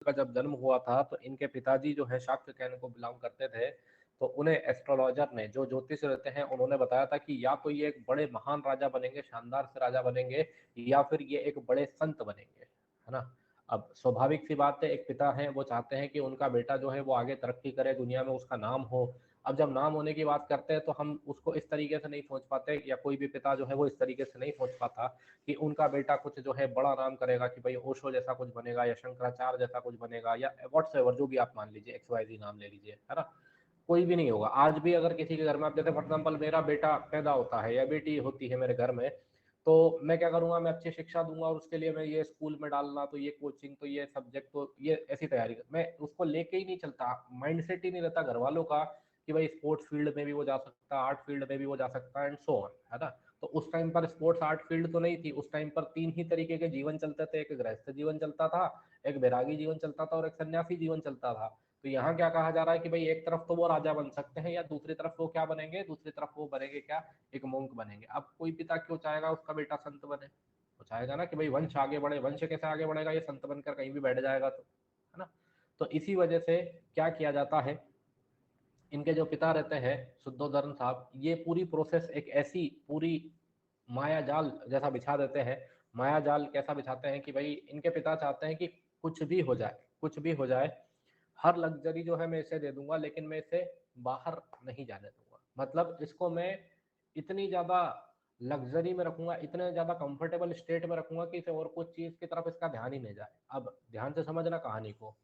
का जब जन्म हुआ था तो इनके पिताजी जो है शाक्य कैन को बिलोंग करते थे। तो उन्हें एस्ट्रोलॉजर ने, जो ज्योतिष रहते हैं, उन्होंने बताया था कि या तो ये एक बड़े महान राजा बनेंगे, शानदार से राजा बनेंगे, या फिर ये एक बड़े संत बनेंगे, है ना। अब स्वाभाविक सी बात है, एक पिता है वो चाहते हैं कि उनका बेटा जो है वो आगे तरक्की करे, दुनिया में उसका नाम हो। अब जब नाम होने की बात करते हैं तो हम उसको इस तरीके से नहीं सोच पाते, या कोई भी पिता जो है वो इस तरीके से नहीं सोच पाता कि उनका बेटा कुछ जो है बड़ा नाम करेगा, कि भाई ओशो जैसा कुछ बनेगा या शंकराचार्य जैसा कुछ बनेगा, या व्हाट्सएवर जो भी आप मान लीजिए, XYZ नाम ले लीजिए, है ना। कोई भी नहीं होगा। आज भी अगर किसी के घर में, आप जैसे फॉर एग्जाम्पल मेरा बेटा पैदा होता है या बेटी होती है मेरे घर में, तो मैं क्या करूंगा, मैं अच्छी शिक्षा दूंगा, और उसके लिए मैं ये स्कूल में डालना, तो ये कोचिंग, तो ये सब्जेक्ट, तो ये ऐसी तैयारी मैं उसको लेके ही नहीं चलता। माइंडसेट ही नहीं रहता घर वालों का कि भाई स्पोर्ट्स फील्ड में भी वो जा सकता है, आर्ट फील्ड में भी वो जा सकता है, एंड सो ऑन, है ना। तो उस टाइम पर स्पोर्ट्स आर्ट फील्ड तो नहीं थी, उस टाइम पर तीन ही तरीके के जीवन चलते थे, एक गृहस्थ जीवन चलता था, एक बैरागी जीवन चलता था, और एक सन्यासी जीवन चलता था। तो यहाँ क्या कहा जा रहा है कि भाई एक तरफ तो वो राजा बन सकते हैं, या दूसरी तरफ वो क्या बनेंगे, दूसरी तरफ वो बनेंगे क्या, एक मोंक बनेंगे। अब कोई पिता क्यों चाहेगा उसका बेटा संत बने? वो चाहेगा ना कि भाई वंश आगे बढ़े। वंश कैसे आगे बढ़ेगा, ये संत बनकर कहीं भी बैठ जाएगा तो, है ना। तो इसी वजह से क्या किया जाता है, इनके जो पिता रहते हैं शुद्धोधर्म साहब, ये पूरी प्रोसेस एक ऐसी पूरी माया जाल जैसा बिछा देते हैं। माया जाल कैसा बिछाते हैं कि भाई इनके पिता चाहते हैं कि कुछ भी हो जाए, कुछ भी हो जाए, हर लग्जरी जो है मैं इसे दे दूंगा, लेकिन मैं इसे बाहर नहीं जाने दूंगा। मतलब इसको मैं इतनी ज्यादा लग्जरी में रखूंगा, इतने ज्यादा कंफर्टेबल स्टेट में रखूंगा कि इसे और कुछ चीज की तरफ इसका ध्यान ही नहीं जाए। अब ध्यान से समझना कहानी को।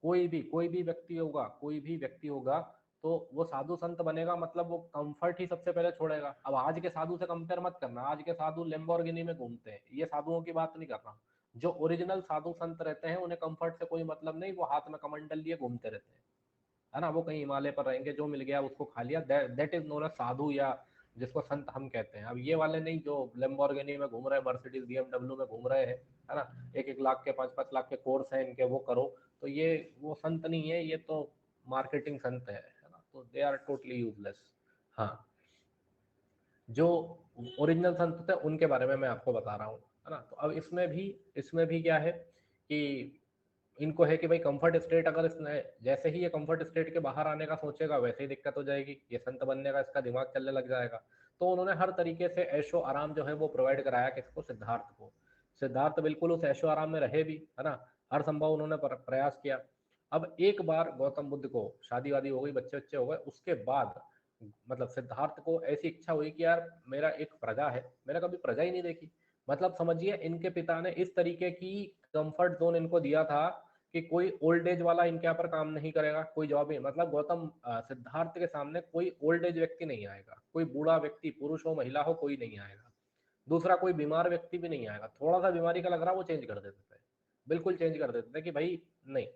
कोई भी व्यक्ति होगा, कोई भी व्यक्ति होगा, तो वो साधु संत बनेगा, मतलब वो कंफर्ट ही सबसे पहले छोड़ेगा। अब आज के साधु से कंपेयर मत करना, आज के साधु लेम्बोर्गिनी में घूमते हैं, ये साधुओं की बात नहीं कर रहा हूँ। जो ओरिजिनल साधु संत रहते हैं उन्हें कंफर्ट से कोई मतलब नहीं, वो हाथ में कमंडल लिए घूमते रहते हैं, है ना। वो कहीं हिमालय पर रहेंगे, जो मिल गया उसको खा लिया, दैट इज नोन एज साधु, या जिसको संत हम कहते हैं। अब ये वाले नहीं जो लेम्बोर्गिनी में घूम रहे हैं, मर्सिडीज BMW में घूम रहे हैं, है ना। 1-1 लाख के 5-5 लाख के कोर्स हैं इनके, वो करो। तो ये वो संत नहीं है, ये तो मार्केटिंग संत है ना। तो दे आर टोटली यूजलेस। हाँ, जो ओरिजिनल संत थे उनके बारे में मैं आपको बता रहा हूँ, है ना। तो अब इसमें भी क्या है कि इनको है कि भाई कंफर्ट स्टेट, अगर इसने जैसे ही ये कंफर्ट स्टेट के बाहर आने का सोचेगा, वैसे ही दिक्कत हो जाएगी, ये संत बनने का इसका दिमाग चलने लग जाएगा। तो उन्होंने हर तरीके से ऐशो आराम जो है वो प्रोवाइड कराया किसको, सिद्धार्थ को। सिद्धार्थ बिल्कुल उस ऐशो आराम में रहे भी, है ना। हर संभव उन्होंने प्रयास किया। अब एक बार गौतम बुद्ध को शादी वादी हो गई, बच्चे बच्चे हो गए, उसके बाद मतलब सिद्धार्थ को ऐसी इच्छा हुई कि यार मेरा एक प्रजा है, मैंने कभी प्रजा ही नहीं देखी। मतलब समझिए, इनके पिता ने इस तरीके की कंफर्ट जोन इनको दिया था कि कोई ओल्ड एज वाला इनके यहाँ पर काम नहीं करेगा, कोई जॉब ही, मतलब सिद्धार्थ के सामने कोई ओल्ड एज व्यक्ति नहीं आएगा, कोई बूढ़ा व्यक्ति, पुरुष हो महिला हो, कोई नहीं आएगा। दूसरा, कोई बीमार व्यक्ति भी नहीं आएगा। थोड़ा सा बीमारी का लग रहा, वो चेंज कर देते थे, बिल्कुल चेंज कर देते थे कि भाई नहीं,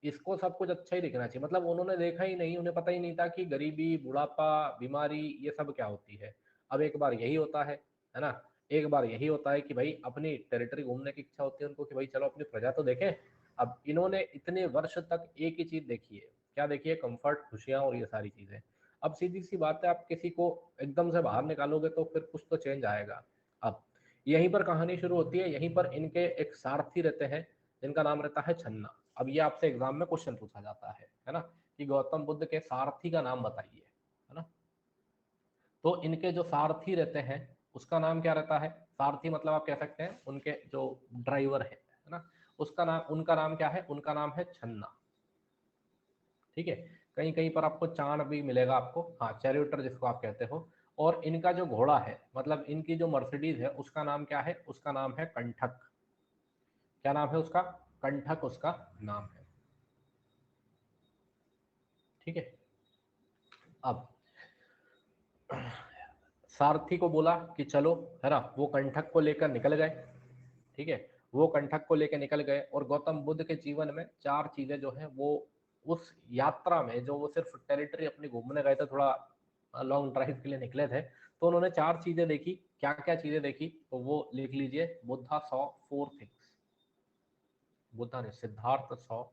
इसको सब कुछ अच्छा ही दिखना चाहिए। मतलब उन्होंने देखा ही नहीं, उन्हें पता ही नहीं था कि गरीबी, बुढ़ापा, बीमारी, ये सब क्या होती है। अब एक बार यही होता है ना। एक बार यही होता है कि भाई अपनी टेरिटरी घूमने की इच्छा होती है उनको, कि भाई चलो अपनी प्रजा तो देखें। अब इन्होंने इतने वर्ष तक एक ही चीज देखी है, क्या देखी है, कंफर्ट, खुशियां और ये सारी चीजें। अब सीधी सी बात है, आप किसी को एकदम से बाहर निकालोगे तो फिर कुछ तो चेंज आएगा। अब यहीं पर कहानी शुरू होती है, यहीं पर इनके एक सारथी रहते हैं जिनका नाम रहता है छन्ना। अब ये आपसे एग्जाम में क्वेश्चन पूछा जाता है ना, कि गौतम बुद्ध के सारथी का नाम बताइए, है ना। तो इनके जो सारथी रहते हैं उसका नाम क्या रहता है, सारथी मतलब आप कह सकते हैं उनके जो ड्राइवर है ना, उसका नाम, उनका नाम क्या है, उनका नाम है छन्ना। ठीक है। कहीं कहीं पर आपको चाण भी मिलेगा आपको, हाँ, चैरियोटर जिसको आप कहते हो। और इनका जो घोड़ा है, मतलब इनकी जो मर्सिडीज है, उसका नाम क्या है, उसका नाम है कंठक। क्या नाम है उसका, कंठक उसका नाम है। ठीक है। अब सारथी को बोला कि चलो, है ना, वो कंठक को लेकर निकल गए। ठीक है। वो कंठक को लेकर निकल गए, और गौतम बुद्ध के जीवन में चार चीजें जो है वो उस यात्रा में, जो वो सिर्फ टेरिटरी अपनी घूमने गए थे, थोड़ा लॉन्ग ड्राइव के लिए निकले थे, तो उन्होंने चार चीजें देखी। क्या क्या चीजें देखी, तो वो लिख लीजिए, बुद्धा सॉ 4 थिंग्स। बुद्धा ने, सिद्धार्थ सॉ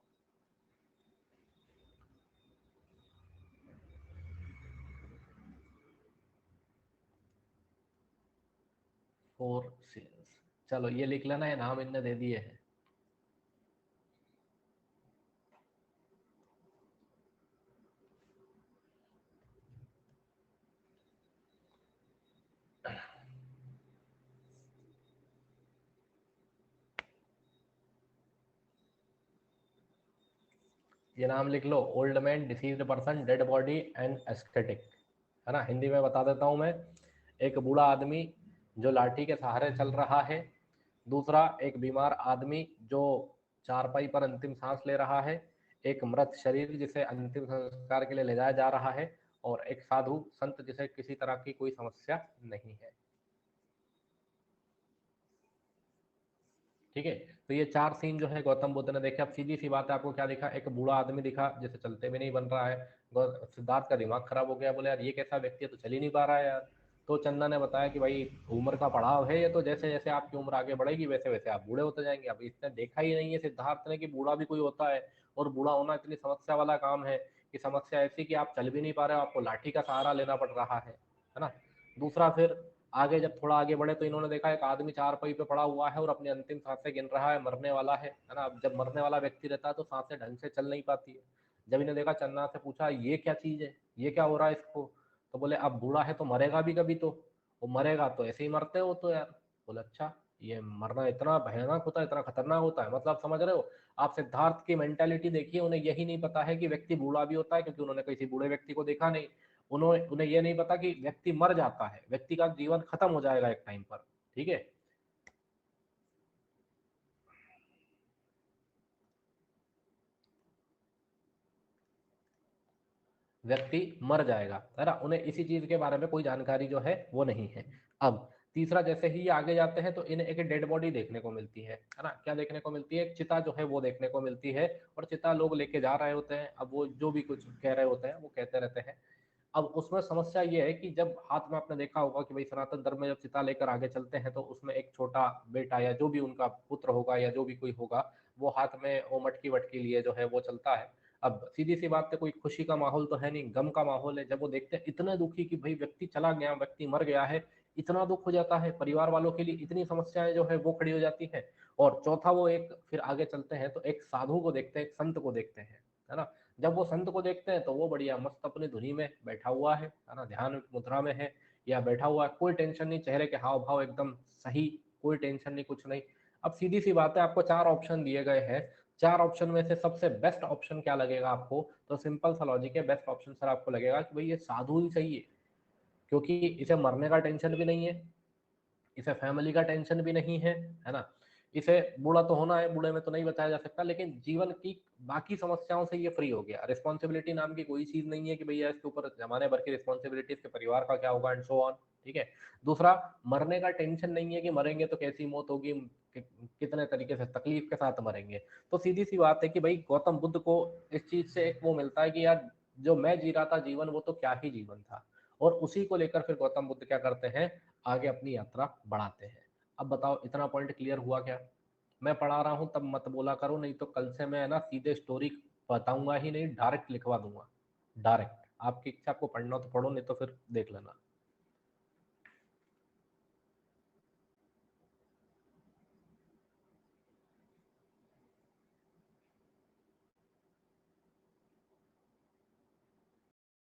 फोर सीन्स। चलो ये लिख लेना, ये नाम इनने दे दिए हैं। ये नाम लिख लो, old man, deceased person, dead body and ascetic, है ना। हिंदी में बता देता हूँ मैं। एक बूढ़ा आदमी जो लाठी के सहारे चल रहा है, दूसरा एक बीमार आदमी जो चारपाई पर अंतिम सांस ले रहा है, एक मृत शरीर जिसे अंतिम संस्कार के लिए ले जाया जा रहा है, और एक साधु संत जिसे किसी तरह की कोई समस्या नहीं है। ठीक है, तो ये चार सीन जो है गौतम बुद्ध ने देखे। अब सीधी सी बात है, आपको क्या दिखा? एक बूढ़ा आदमी दिखा जिसे चलते भी नहीं बन रहा है। सिद्धार्थ का दिमाग खराब हो गया, बोले यार ये कैसा व्यक्ति है, तो चल ही नहीं पा रहा है यार। तो चंदा ने बताया कि भाई उम्र का पड़ाव है ये, तो जैसे जैसे आपकी उम्र आगे बढ़ेगी वैसे वैसे आप बूढ़े होते जाएंगे। अब इसने देखा ही नहीं है सिद्धार्थ ने कि बूढ़ा भी कोई होता है, और बूढ़ा होना इतनी समस्या वाला काम है कि समस्या ऐसी कि आप चल भी नहीं पा रहे हो, आपको लाठी का सहारा लेना पड़ रहा है ना। दूसरा, फिर आगे जब थोड़ा आगे बढ़े तो इन्होंने देखा एक आदमी चार पही पे पड़ा हुआ है और अपनी अंतिम सांसें गिन रहा है, मरने वाला है ना। अब जब मरने वाला व्यक्ति रहता है तो सांसें ढंग से चल नहीं पाती है। जब इन्हें देखा, चन्ना से पूछा ये क्या चीज है, ये क्या हो रहा है इसको? तो बोले अब बूढ़ा है तो मरेगा भी कभी, तो वो मरेगा तो ऐसे ही मरते हो तो यार। बोले अच्छा, ये मरना इतना भयानक होता है, इतना खतरनाक होता है, मतलब समझ रहे हो आप? सिद्धार्थ की मेंटेलिटी देखिए, उन्हें यही नहीं पता है कि व्यक्ति बूढ़ा भी होता है, क्योंकि उन्होंने किसी बूढ़े व्यक्ति को देखा नहीं। उन्हें ये नहीं पता कि व्यक्ति मर जाता है, व्यक्ति का जीवन खत्म हो जाएगा एक टाइम पर। ठीक है, व्यक्ति मर जाएगा, है ना। उन्हें इसी चीज के बारे में कोई जानकारी जो है वो नहीं है। अब तीसरा, जैसे ही ये आगे जाते हैं तो इन्हें एक डेड बॉडी देखने को मिलती है ना। क्या देखने को मिलती है? एक चिता जो है वो देखने को मिलती है, और चिता लोग लेके जा रहे होते हैं। अब वो जो भी कुछ कह रहे होते हैं वो कहते रहते हैं। अब उसमें समस्या ये है कि जब हाथ में, आपने देखा होगा कि भाई सनातन धर्म में जब चिता लेकर आगे चलते हैं तो उसमें एक छोटा बेटा या जो भी उनका पुत्र होगा या जो भी कोई होगा, वो हाथ में वो मटकी वटकी लिए जो है वो चलता है। अब सीधी सी बात है, कोई खुशी का माहौल तो है नहीं, गम का माहौल है। जब वो देखते हैं इतने दुखी कि भाई व्यक्ति चला गया, व्यक्ति मर गया है, इतना दुख हो जाता है परिवार वालों के लिए, इतनी समस्याएं जो है वो खड़ी हो जाती है। और चौथा, वो एक फिर आगे चलते हैं तो एक साधु को देखते हैं, एक संत को देखते हैं, है ना। जब वो संत को देखते हैं तो वो बढ़िया मस्त अपनी धुनी में बैठा हुआ है ना, ध्यान मुद्रा में है, या बैठा हुआ है, कोई टेंशन नहीं, चेहरे के हाव भाव एकदम सही, कोई टेंशन नहीं, कुछ नहीं। अब सीधी सी बात है, आपको चार ऑप्शन दिए गए हैं, चार ऑप्शन में से सबसे बेस्ट ऑप्शन क्या लगेगा आपको? तो सिंपल सा लॉजिक है, बेस्ट ऑप्शन सर आपको लगेगा कि भाई ये साधु ही सही है, क्योंकि इसे मरने का टेंशन भी नहीं है, इसे फैमिली का टेंशन भी नहीं है ना। इसे बूढ़ा तो होना है, बूढ़े में तो नहीं बचाया जा सकता, लेकिन जीवन की बाकी समस्याओं से ये फ्री हो गया। रिस्पॉन्सिबिलिटी नाम की कोई चीज नहीं है कि भैया इसके ऊपर जमाने भर की रिस्पॉन्सिबिलिटी, इसके परिवार का क्या होगा एंड सो ऑन। ठीक है। दूसरा, मरने का टेंशन नहीं है कि मरेंगे तो कैसी मौत होगी, कितने तरीके से तकलीफ के साथ मरेंगे। तो सीधी सी बात है कि भाई गौतम बुद्ध को इस चीज से एक वो मिलता है कि यार जो मैं जी रहा था जीवन, वो तो क्या ही जीवन था। और उसी को लेकर फिर गौतम बुद्ध क्या करते हैं, आगे अपनी यात्रा बढ़ाते हैं। अब बताओ, इतना पॉइंट क्लियर हुआ क्या? मैं पढ़ा रहा हूं तब मत बोला करो, नहीं तो कल से मैं ना सीधे स्टोरी बताऊंगा ही नहीं, डायरेक्ट लिखवा दूंगा, डायरेक्ट। आपकी इच्छा, आपको पढ़ना तो पढ़ो, नहीं तो फिर देख लेना।